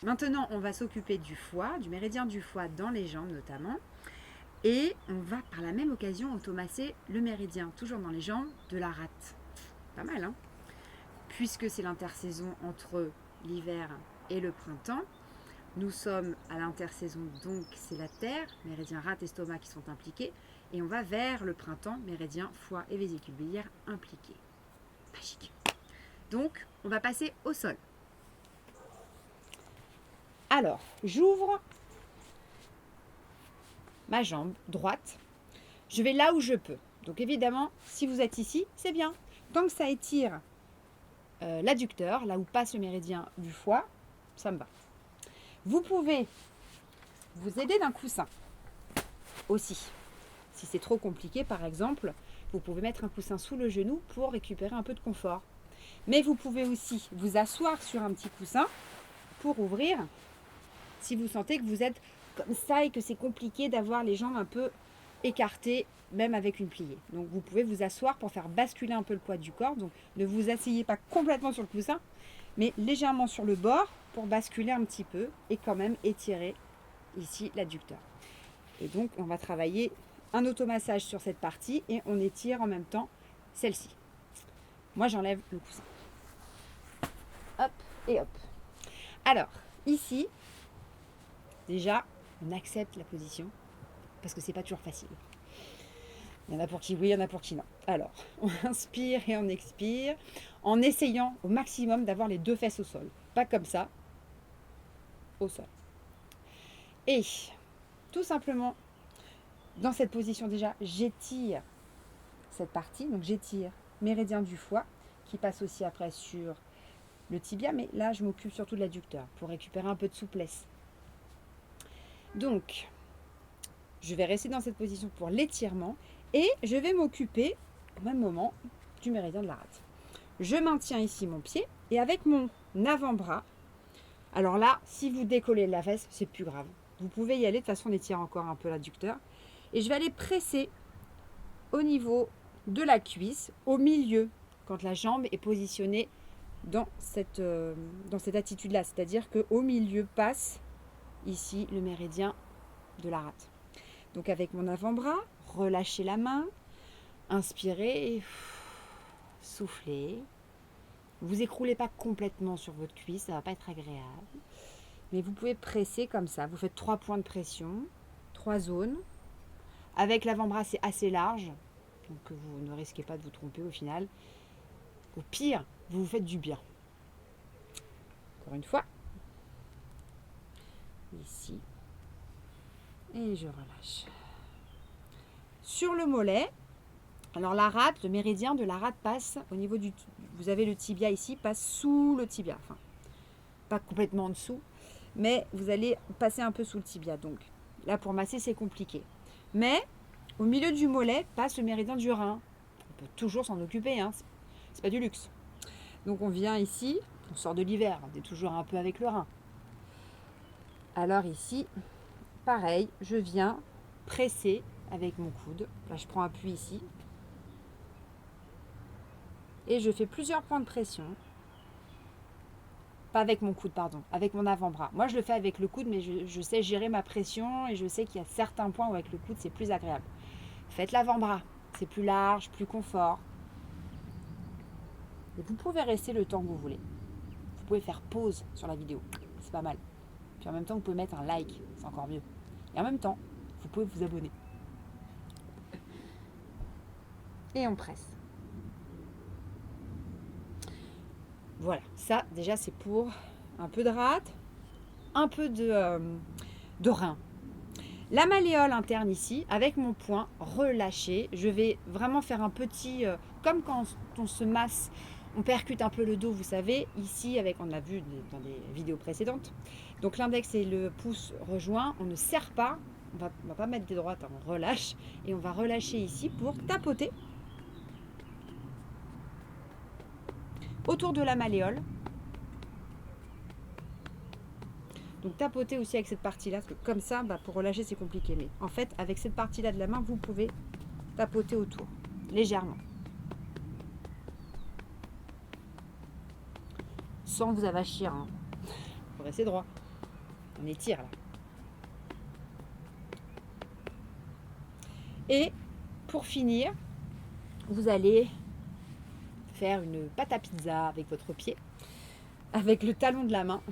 Maintenant, on va s'occuper du foie, du méridien du foie dans les jambes notamment. Et on va par la même occasion automasser le méridien, toujours dans les jambes, de la rate. Pas mal, hein? Puisque c'est l'intersaison entre l'hiver et le printemps. Nous sommes à l'intersaison, donc c'est la terre, méridien rate, estomac qui sont impliqués. Et on va vers le printemps, méridien, foie et vésicule biliaire impliqués. Magique. Donc, on va passer au sol. Alors, j'ouvre ma jambe droite. Je vais là où je peux. Donc évidemment, si vous êtes ici, c'est bien. Tant que ça étire l'adducteur, là où passe le méridien du foie, ça me va. Vous pouvez vous aider d'un coussin aussi. Si c'est trop compliqué, par exemple, vous pouvez mettre un coussin sous le genou pour récupérer un peu de confort. Mais vous pouvez aussi vous asseoir sur un petit coussin pour ouvrir si vous sentez que vous êtes comme ça et que c'est compliqué d'avoir les jambes un peu écartées, même avec une pliée. Donc vous pouvez vous asseoir pour faire basculer un peu le poids du corps. Donc ne vous asseyez pas complètement sur le coussin, mais légèrement sur le bord pour basculer un petit peu et quand même étirer ici l'adducteur. Et donc on va travailler un automassage sur cette partie et on étire en même temps celle-ci. Moi j'enlève le coussin. Hop et hop. Alors ici, déjà on accepte la position parce que c'est pas toujours facile. Il y en a pour qui oui, il y en a pour qui non. Alors, on inspire et on expire en essayant au maximum d'avoir les deux fesses au sol. Pas comme ça, au sol. Et tout simplement, dans cette position déjà, j'étire cette partie. Donc j'étire méridien du foie qui passe aussi après sur le tibia. Mais là, je m'occupe surtout de l'adducteur pour récupérer un peu de souplesse. Donc, je vais rester dans cette position pour l'étirement. Et je vais m'occuper au même moment du méridien de la rate. Je maintiens ici mon pied et avec mon avant-bras, alors là, si vous décollez la veste, c'est plus grave. Vous pouvez y aller, de toute façon on étire encore un peu l'adducteur. Et je vais aller presser au niveau de la cuisse, au milieu, quand la jambe est positionnée dans cette attitude-là. C'est-à-dire qu'au milieu passe ici le méridien de la rate. Donc avec mon avant-bras, relâchez la main, inspirez, et soufflez. Vous écroulez pas complètement sur votre cuisse, ça va pas être agréable. Mais vous pouvez presser comme ça. Vous faites 3 points de pression, 3 zones. Avec l'avant-bras, c'est assez large, donc vous ne risquez pas de vous tromper au final. Au pire, vous vous faites du bien. Encore une fois. Ici. Et je relâche. Sur le mollet, alors la rate, le méridien de la rate passe au niveau du... Vous avez le tibia ici, passe sous le tibia. Enfin, pas complètement en dessous, mais vous allez passer un peu sous le tibia. Donc là, pour masser, c'est compliqué. Mais au milieu du mollet passe le méridien du rein. On peut toujours s'en occuper, hein. C'est pas du luxe. Donc on vient ici, on sort de l'hiver, on est toujours un peu avec le rein. Alors ici, pareil, je viens presser avec mon coude. Là, je prends appui ici. Et je fais plusieurs points de pression. Pas avec mon coude, pardon, avec mon avant-bras. Moi, je le fais avec le coude, mais je sais gérer ma pression et je sais qu'il y a certains points où avec le coude, c'est plus agréable. Faites l'avant-bras, c'est plus large, plus confort. Et vous pouvez rester le temps que vous voulez. Vous pouvez faire pause sur la vidéo, c'est pas mal. Puis en même temps, vous pouvez mettre un like, c'est encore mieux. Et en même temps, vous pouvez vous abonner. Et on presse. Voilà, ça déjà c'est pour un peu de rate, un peu de rein. La malléole interne ici, avec mon poing relâché, je vais vraiment faire un petit, comme quand on se masse, on percute un peu le dos, vous savez, ici, avec, on l'a vu dans des vidéos précédentes. Donc l'index et le pouce rejoints, on ne serre pas, on va pas mettre des droites, on relâche, et on va relâcher ici pour tapoter autour de la malléole. Donc tapoter aussi avec cette partie-là, parce que comme ça, pour relâcher c'est compliqué. Mais en fait, avec cette partie-là de la main, vous pouvez tapoter autour, légèrement. Sans vous avachir. Hein. Faut rester droit. On étire là. Et pour finir, vous allez faire une pâte à pizza avec votre pied, avec le talon de la main,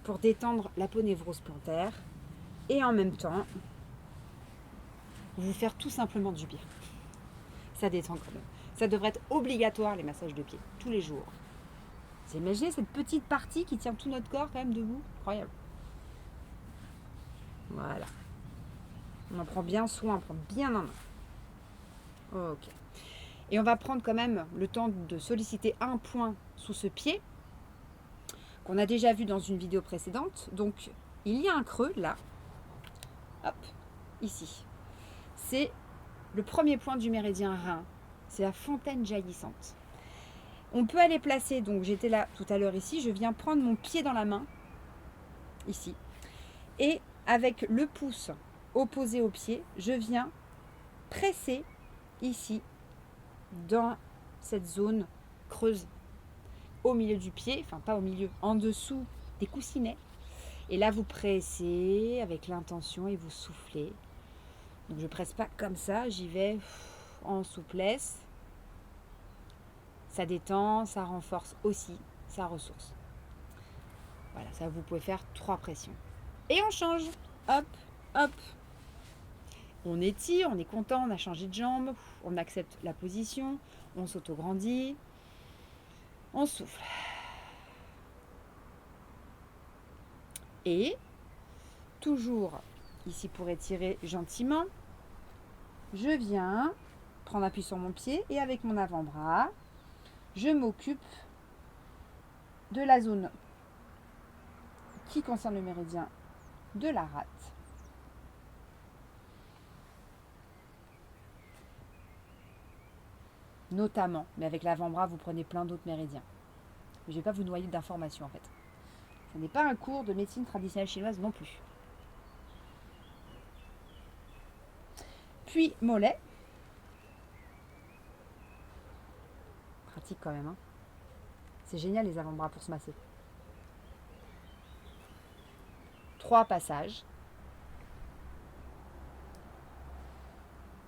pour détendre l'aponévrose plantaire et en même temps vous faire tout simplement du bien. Ça détend quand même. Ça devrait être obligatoire les massages de pied, tous les jours. Vous imaginez cette petite partie qui tient tout notre corps quand même debout? Incroyable. Voilà. On en prend bien soin, on prend bien en main. Ok. Et on va prendre quand même le temps de solliciter un point sous ce pied qu'on a déjà vu dans une vidéo précédente. Donc, il y a un creux là. Hop, ici. C'est le premier point du méridien rein. C'est la fontaine jaillissante. On peut aller placer, donc j'étais là tout à l'heure ici, je viens prendre mon pied dans la main, ici. Et avec le pouce opposé au pied, je viens presser ici, dans cette zone creuse, au milieu du pied, enfin pas au milieu, en dessous des coussinets. Et là, vous pressez avec l'intention et vous soufflez. Donc je ne presse pas comme ça, j'y vais en souplesse. Ça détend, ça renforce aussi sa ressource. Voilà, ça vous pouvez faire 3 pressions. Et on change. Hop, hop. On étire, on est content, on a changé de jambe, on accepte la position, on s'auto-grandit, on souffle. Et toujours ici pour étirer gentiment, je viens prendre appui sur mon pied et avec mon avant-bras, je m'occupe de la zone qui concerne le méridien de la rate. Notamment, mais avec l'avant-bras, vous prenez plein d'autres méridiens. Je ne vais pas vous noyer d'informations en fait. Ce n'est pas un cours de médecine traditionnelle chinoise non plus. Puis mollet. Pratique quand même. Hein. C'est génial les avant-bras pour se masser. 3 passages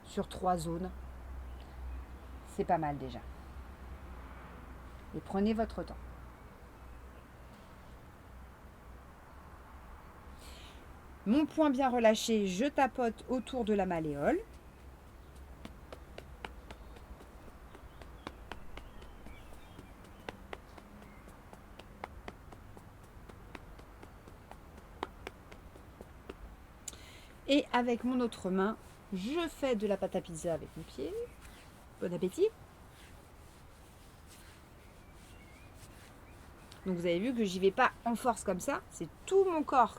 sur 3 zones. C'est pas mal déjà. Et prenez votre temps. Mon poing bien relâché, je tapote autour de la malléole. Et avec mon autre main, je fais de la pâte à pizza avec mon pied. Bon appétit. Donc vous avez vu que j'y vais pas en force comme ça. C'est tout mon corps,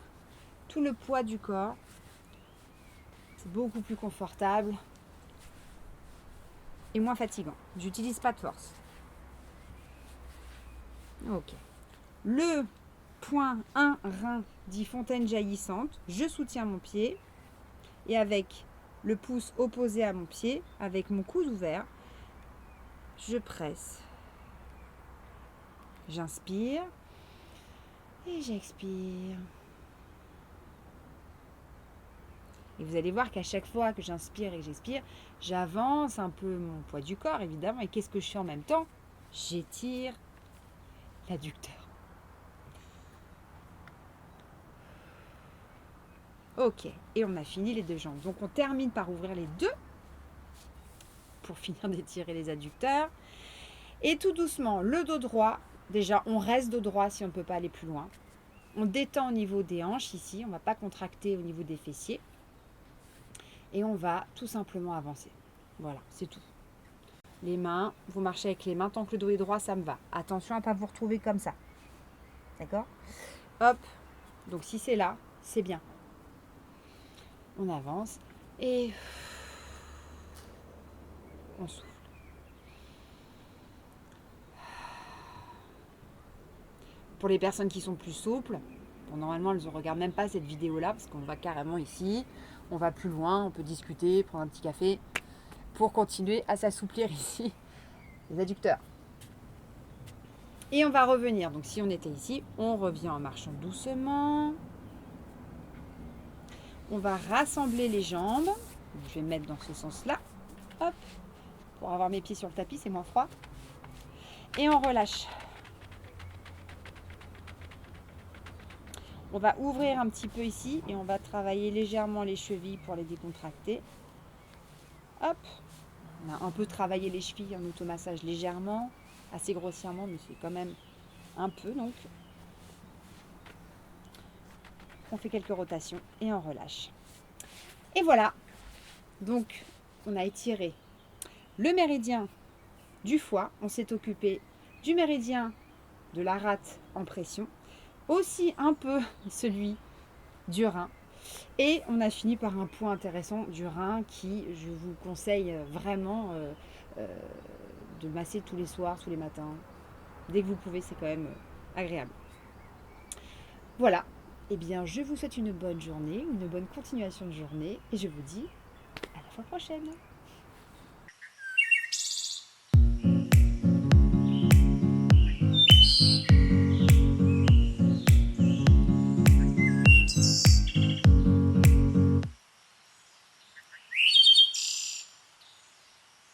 tout le poids du corps. C'est beaucoup plus confortable et moins fatigant. J'utilise pas de force. Ok. Le point 1 rein dit fontaine jaillissante. Je soutiens mon pied et avec le pouce opposé à mon pied, avec mon coude ouvert, je presse. J'inspire et j'expire. Et vous allez voir qu'à chaque fois que j'inspire et que j'expire, j'avance un peu mon poids du corps, évidemment. Et qu'est-ce que je fais en même temps? J'étire l'adducteur. Ok, et on a fini les 2 jambes. Donc on termine par ouvrir les 2 pour finir d'étirer les adducteurs. Et tout doucement, le dos droit, déjà on reste dos droit si on ne peut pas aller plus loin. On détend au niveau des hanches ici, on ne va pas contracter au niveau des fessiers. Et on va tout simplement avancer. Voilà, c'est tout. Les mains, vous marchez avec les mains, tant que le dos est droit, ça me va. Attention à ne pas vous retrouver comme ça. D'accord? Hop, donc si c'est là, c'est bien. On avance et on souffle. Pour les personnes qui sont plus souples, bon, normalement elles ne regardent même pas cette vidéo-là parce qu'on va carrément ici, on va plus loin, on peut discuter, prendre un petit café pour continuer à s'assouplir ici les adducteurs. Et on va revenir. Donc si on était ici, on revient en marchant doucement. On va rassembler les jambes. Je vais me mettre dans ce sens-là. Hop, pour avoir mes pieds sur le tapis, c'est moins froid. Et on relâche. On va ouvrir un petit peu ici et on va travailler légèrement les chevilles pour les décontracter. Hop, on a un peu travaillé les chevilles en automassage légèrement, assez grossièrement, mais c'est quand même un peu. Donc, on fait quelques rotations et on relâche. Et voilà, donc on a étiré le méridien du foie, on s'est occupé du méridien de la rate en pression, aussi un peu celui du rein. Et on a fini par un point intéressant du rein qui, je vous conseille vraiment de masser tous les soirs, tous les matins. Dès que vous pouvez, c'est quand même agréable. Voilà, eh bien je vous souhaite une bonne journée, une bonne continuation de journée et je vous dis à la fois prochaine.